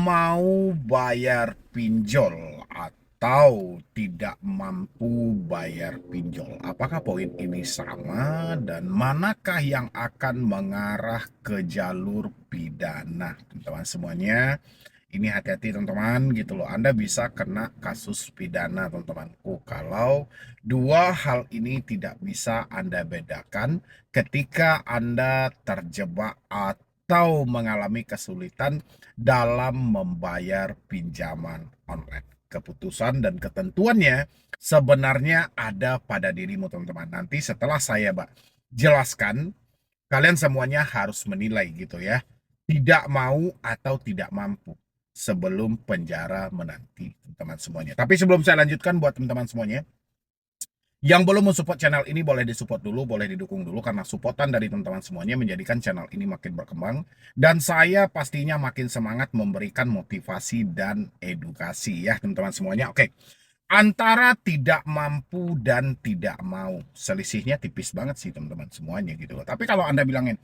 mau bayar pinjol atau tidak mampu bayar pinjol? Apakah poin ini sama dan manakah yang akan mengarah ke jalur pidana? Teman-teman semuanya, ini hati-hati teman-teman gitu loh. Anda bisa kena kasus pidana teman-temanku kalau dua hal ini tidak bisa Anda bedakan ketika Anda terjebak atau mengalami kesulitan dalam membayar pinjaman online. Keputusan dan ketentuannya sebenarnya ada pada dirimu teman-teman. Nanti setelah saya jelaskan, kalian semuanya harus menilai gitu ya. Tidak mau atau tidak mampu sebelum penjara menanti teman-teman semuanya. Tapi sebelum saya lanjutkan buat teman-teman semuanya, yang belum mensupport channel ini boleh disupport dulu, boleh didukung dulu karena supportan dari teman-teman semuanya menjadikan channel ini makin berkembang dan saya pastinya makin semangat memberikan motivasi dan edukasi ya teman-teman semuanya. Oke. Antara tidak mampu dan tidak mau, selisihnya tipis banget sih teman-teman semuanya gitu loh. Tapi kalau Anda bilangin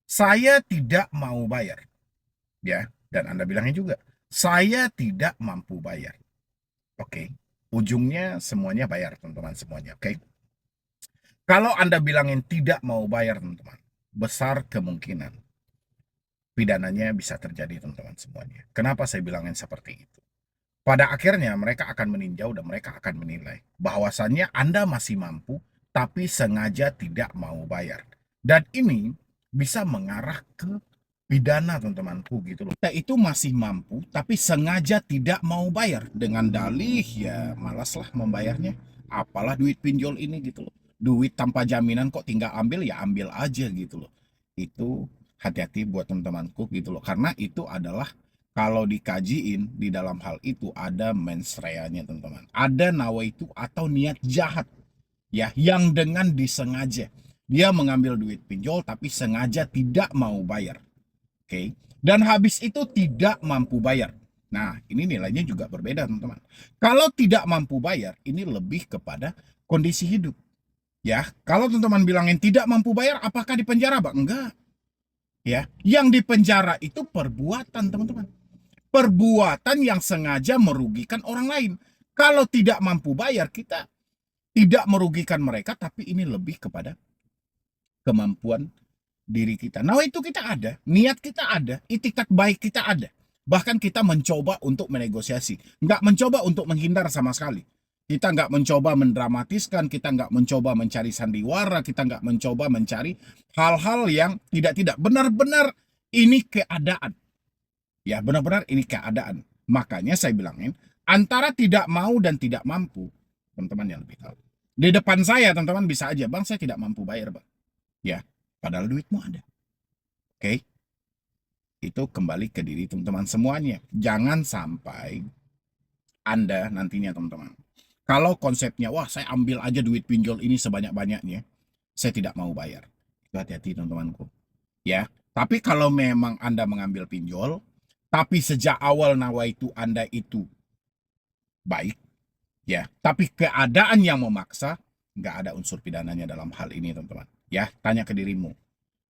saya tidak mau bayar ya, dan Anda bilangnya juga saya tidak mampu bayar. Oke. Ujungnya semuanya bayar teman-teman semuanya. Oke. Kalau Anda bilangin tidak mau bayar teman-teman, besar kemungkinan pidananya bisa terjadi teman-teman semuanya. Kenapa saya bilangin seperti itu? Pada akhirnya mereka akan meninjau dan mereka akan menilai bahwasannya Anda masih mampu tapi sengaja tidak mau bayar. Dan ini bisa mengarah ke pidana teman-temanku gitu loh. Kita itu masih mampu tapi sengaja tidak mau bayar dengan dalih ya malaslah membayarnya. Apalah duit pinjol ini gitu loh. Duit tanpa jaminan kok tinggal ambil ya ambil aja gitu loh. Itu hati-hati buat teman-temanku gitu loh. Karena itu adalah kalau dikajiin di dalam hal itu ada mens reanya teman-teman. Ada nawaitu atau niat jahat ya yang dengan disengaja dia mengambil duit pinjol tapi sengaja tidak mau bayar. Oke. Dan habis itu tidak mampu bayar. Nah, ini nilainya juga berbeda, teman-teman. Kalau tidak mampu bayar, ini lebih kepada kondisi hidup. Ya, kalau teman-teman bilangin tidak mampu bayar, apakah di penjara, Bang? Enggak. Ya, yang di penjara itu perbuatan, teman-teman. Perbuatan yang sengaja merugikan orang lain. Kalau tidak mampu bayar, kita tidak merugikan mereka, tapi ini lebih kepada kemampuan diri kita. Nah itu kita ada, niat kita ada, itikat baik kita ada. Bahkan kita mencoba untuk menegosiasi. Nggak mencoba untuk menghindar sama sekali. Kita nggak mencoba mendramatiskan, kita nggak mencoba mencari sandiwara, kita nggak mencoba mencari hal-hal yang tidak-tidak. Benar-benar ini keadaan. Ya benar-benar ini keadaan. Makanya saya bilangin, antara tidak mau dan tidak mampu, teman-teman yang lebih tahu. Di depan saya, teman-teman bisa aja, Bang saya tidak mampu bayar, Bang. Ya, padahal duitmu ada. Oke, itu kembali ke diri teman-teman semuanya. Jangan sampai Anda nantinya teman-teman, kalau konsepnya, wah saya ambil aja duit pinjol ini sebanyak-banyaknya, saya tidak mau bayar. Itu hati-hati teman-temanku. Ya, tapi kalau memang Anda mengambil pinjol, tapi sejak awal nawaitu Anda itu baik, ya, tapi keadaan yang memaksa, nggak ada unsur pidananya dalam hal ini teman-teman. Ya, tanya ke dirimu.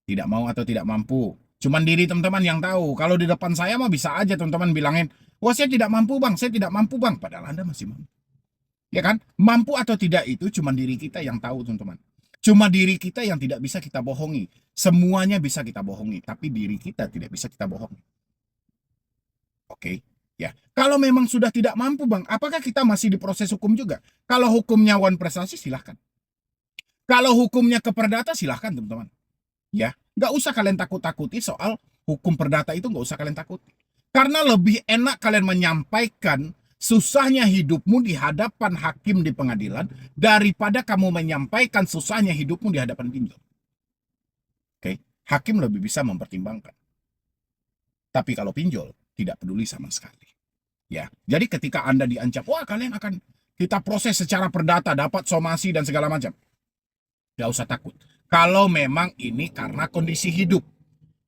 Tidak mau atau tidak mampu. Cuman diri teman-teman yang tahu. Kalau di depan saya mah bisa aja teman-teman bilangin, wah saya tidak mampu bang, saya tidak mampu bang. Padahal Anda masih mampu. Ya kan? Mampu atau tidak itu cuma diri kita yang tahu teman-teman. Cuma diri kita yang tidak bisa kita bohongi. Semuanya bisa kita bohongi, tapi diri kita tidak bisa kita bohongi. Oke? Ya. Kalau memang sudah tidak mampu bang, apakah kita masih diproses hukum juga? Kalau hukumnya wan prestasi silahkan. Kalau hukumnya ke perdata silahkan teman-teman. Ya, nggak usah kalian takut-takuti soal hukum perdata itu, nggak usah kalian takuti. Karena lebih enak kalian menyampaikan susahnya hidupmu di hadapan hakim di pengadilan daripada kamu menyampaikan susahnya hidupmu di hadapan pinjol. Oke, hakim lebih bisa mempertimbangkan. Tapi kalau pinjol tidak peduli sama sekali. Ya, jadi ketika Anda diancam, wah kalian akan kita proses secara perdata, dapat somasi dan segala macam. Nggak usah takut. Kalau memang ini karena kondisi hidup,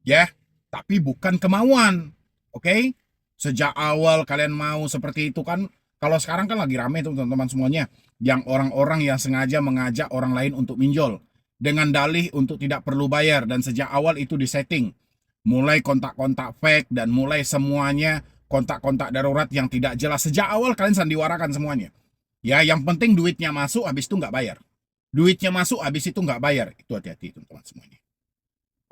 ya, tapi bukan kemauan, oke? Sejak awal kalian mau seperti itu kan, kalau sekarang kan lagi rame tuh teman-teman semuanya, yang orang-orang yang sengaja mengajak orang lain untuk minjol, dengan dalih untuk tidak perlu bayar, dan sejak awal itu disetting, mulai kontak-kontak fake, dan mulai semuanya kontak-kontak darurat yang tidak jelas. Sejak awal kalian sandiwarakan semuanya. Ya, yang penting duitnya masuk, habis itu nggak bayar. Duitnya masuk, habis itu nggak bayar. Itu hati-hati teman-teman semuanya.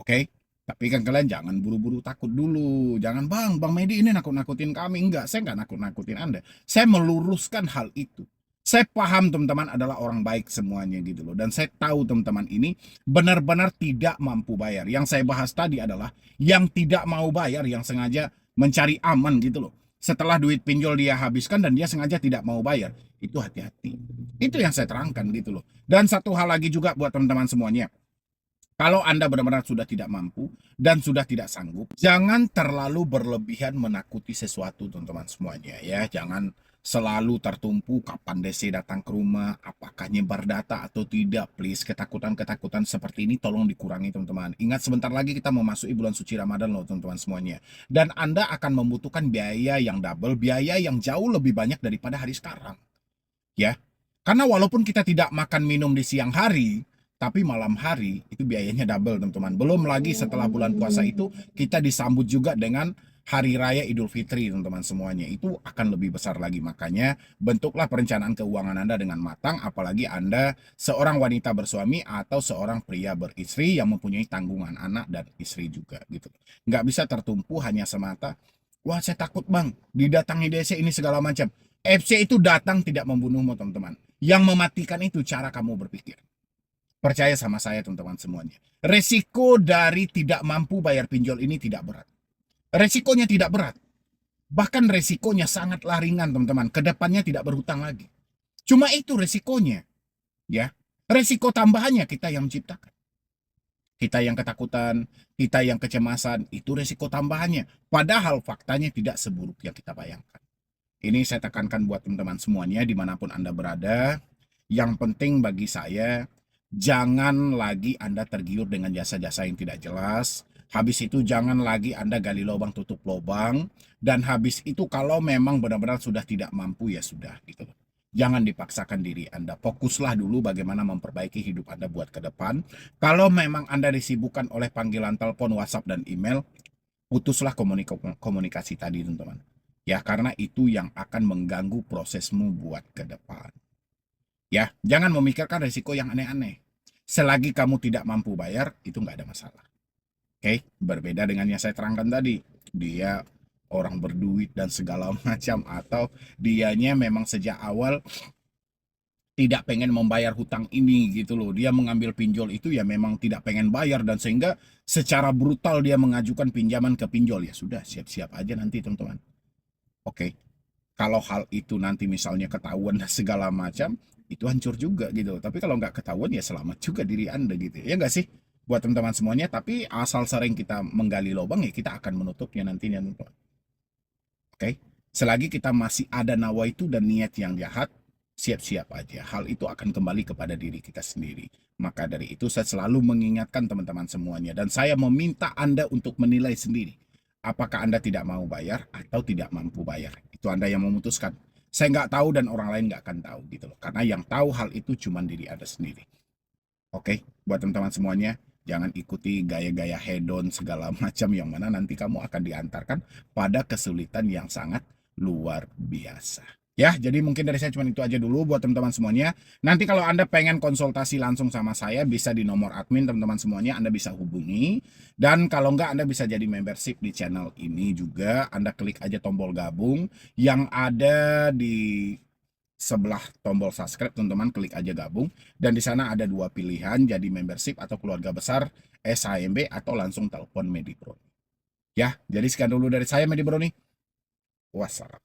Oke? Tapi kan kalian jangan buru-buru takut dulu. Jangan, Bang Medi ini nakut-nakutin kami. Enggak, saya nggak nakut-nakutin Anda. Saya meluruskan hal itu. Saya paham teman-teman adalah orang baik semuanya gitu loh. Dan saya tahu teman-teman ini benar-benar tidak mampu bayar. Yang saya bahas tadi adalah yang tidak mau bayar, yang sengaja mencari aman gitu loh. Setelah duit pinjol dia habiskan dan dia sengaja tidak mau bayar. Itu hati-hati. Itu yang saya terangkan gitu loh. Dan satu hal lagi juga buat teman-teman semuanya. Kalau Anda benar-benar sudah tidak mampu dan sudah tidak sanggup, jangan terlalu berlebihan menakuti sesuatu teman-teman semuanya ya. Jangan selalu tertumpu kapan DC datang ke rumah, apakah nyebar data atau tidak. Please, ketakutan-ketakutan seperti ini tolong dikurangi teman-teman. Ingat sebentar lagi kita memasuki bulan suci Ramadan loh teman-teman semuanya. Dan Anda akan membutuhkan biaya yang double, biaya yang jauh lebih banyak daripada hari sekarang. Ya, karena walaupun kita tidak makan minum di siang hari, tapi malam hari itu biayanya double teman-teman. Belum lagi setelah bulan puasa itu kita disambut juga dengan Hari Raya Idul Fitri teman-teman semuanya. Itu akan lebih besar lagi. Makanya bentuklah perencanaan keuangan Anda dengan matang. Apalagi Anda seorang wanita bersuami atau seorang pria beristri yang mempunyai tanggungan anak dan istri juga gitu. Nggak bisa tertumpu hanya semata, wah saya takut bang didatangi DC ini segala macam. FC itu datang tidak membunuhmu teman-teman. Yang mematikan itu cara kamu berpikir. Percaya sama saya teman-teman semuanya. Resiko dari tidak mampu bayar pinjol ini tidak berat. Resikonya tidak berat. Bahkan resikonya sangatlah ringan teman-teman. Kedepannya tidak berhutang lagi. Cuma itu resikonya. Ya, resiko tambahannya kita yang menciptakan. Kita yang ketakutan, kita yang kecemasan, itu resiko tambahannya. Padahal faktanya tidak seburuk yang kita bayangkan. Ini saya tekankan buat teman-teman semuanya dimanapun Anda berada. Yang penting bagi saya, jangan lagi Anda tergiur dengan jasa-jasa yang tidak jelas. Habis itu jangan lagi Anda gali lubang tutup lubang. Dan habis itu kalau memang benar-benar sudah tidak mampu ya sudah gitu. Jangan dipaksakan diri Anda. Fokuslah dulu bagaimana memperbaiki hidup Anda buat ke depan. Kalau memang Anda disibukkan oleh panggilan telepon, WhatsApp, dan email, putuslah komunikasi tadi teman-teman. Ya, karena itu yang akan mengganggu prosesmu buat ke depan. Ya, jangan memikirkan resiko yang aneh-aneh. Selagi kamu tidak mampu bayar, itu nggak ada masalah. Oke, berbeda dengan yang saya terangkan tadi. Dia orang berduit dan segala macam. Atau dianya memang sejak awal tidak pengen membayar hutang ini gitu loh. Dia mengambil pinjol itu ya memang tidak pengen bayar. Dan sehingga secara brutal dia mengajukan pinjaman ke pinjol. Ya sudah, siap-siap aja nanti teman-teman. Oke, kalau hal itu nanti misalnya ketahuan dan segala macam, itu hancur juga gitu. Tapi kalau nggak ketahuan ya selamat juga diri Anda gitu. Ya nggak sih? Buat teman-teman semuanya, tapi asal sering kita menggali lubang ya kita akan menutupnya nantinya teman-teman. Oke, selagi kita masih ada nawaitu dan niat yang jahat, siap-siap aja. Hal itu akan kembali kepada diri kita sendiri. Maka dari itu saya selalu mengingatkan teman-teman semuanya. Dan saya meminta Anda untuk menilai sendiri. Apakah Anda tidak mau bayar atau tidak mampu bayar? Itu Anda yang memutuskan. Saya nggak tahu dan orang lain nggak akan tahu gitu loh. Karena yang tahu hal itu cuma diri Anda sendiri. Oke, buat teman-teman semuanya, jangan ikuti gaya-gaya hedon segala macam yang mana nanti kamu akan diantarkan pada kesulitan yang sangat luar biasa. Ya, jadi mungkin dari saya cuma itu aja dulu buat teman-teman semuanya. Nanti kalau Anda pengen konsultasi langsung sama saya, bisa di nomor admin teman-teman semuanya, Anda bisa hubungi. Dan kalau enggak, Anda bisa jadi membership di channel ini juga. Anda klik aja tombol gabung yang ada di sebelah tombol subscribe, teman-teman klik aja gabung. Dan di sana ada dua pilihan, jadi membership atau keluarga besar SHMB atau langsung telepon Medi Bro. Ya, jadi sekian dulu dari saya Medi Bro nih. Wassalam.